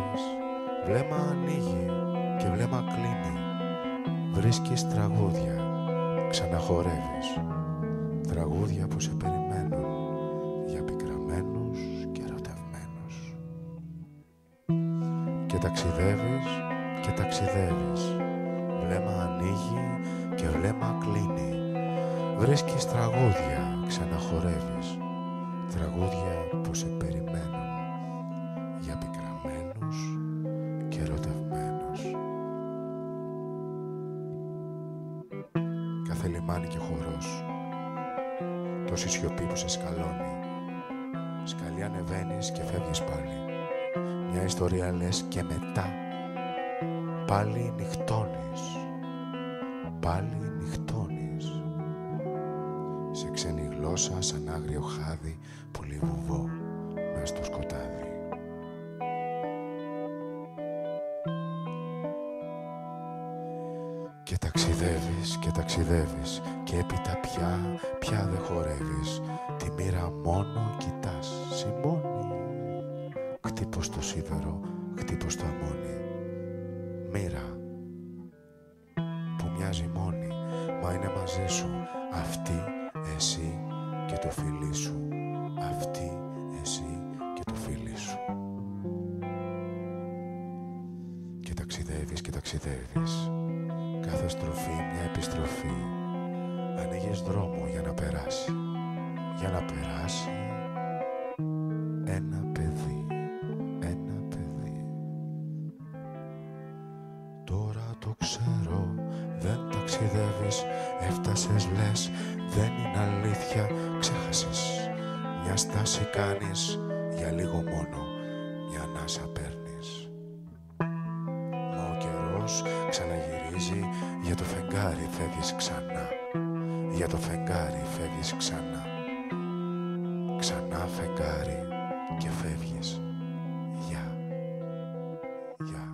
ταξιδεύεις, βλέμμα ανοίγει και βλέμμα κλείνει. Βρίσκεις τραγούδια, ξαναχορεύεις. Τραγούδια που σε περιμένουν για πικραμένους και ερωτευμένους. Και ταξιδεύεις και ταξιδεύεις, βλέμμα ανοίγει και βλέμμα κλείνει. Βρίσκεις τραγούδια, ξαναχορεύεις. Τραγούδια που σε περιμένουν για πικραμένους και ερωτευμένους. Κάθε λιμάνι και χορός, τόση σιωπή που σε σκαλώνει. Σκαλή ανεβαίνεις και φεύγεις πάλι. Μια ιστορία λες και μετά πάλι νυχτώνεις. Πάλι νυχτώνεις. Σε ξένη γλώσσα σαν άγριο χάδι, πολύ βουβό μες στο σκοτάδι. Και ταξιδεύεις και ταξιδεύεις και έπειτα πια δεν χορεύεις. Τη μοίρα μόνο κοιτάς, σημώνει. Χτύπω στο σίδερο, χτύπω στο αμμόνι. Μοίρα που μοιάζει μόνη, μα είναι μαζί σου. Αυτή, εσύ και το φιλί σου. Αυτή, εσύ και το φιλί σου. Και ταξιδεύεις και ταξιδεύεις. Κάθε στροφή μια επιστροφή. Ανοίγεις δρόμο για να περάσει. Για να περάσει ένα παιδί. Ένα παιδί. Τώρα το ξέρω, δεν ταξιδεύεις. Έφτασες λες, δεν είναι αλήθεια. Ξέχασες, μια στάση κάνεις. Για λίγο μόνο, μια ανάσα παίρνεις. Μα ο καιρός ξαναγυρίζει. Για το φεγγάρι φεύγεις ξανά. Για το φεγγάρι φεύγεις ξανά. Ξανά φεγγάρι και φεύγεις. Γεια. Γεια.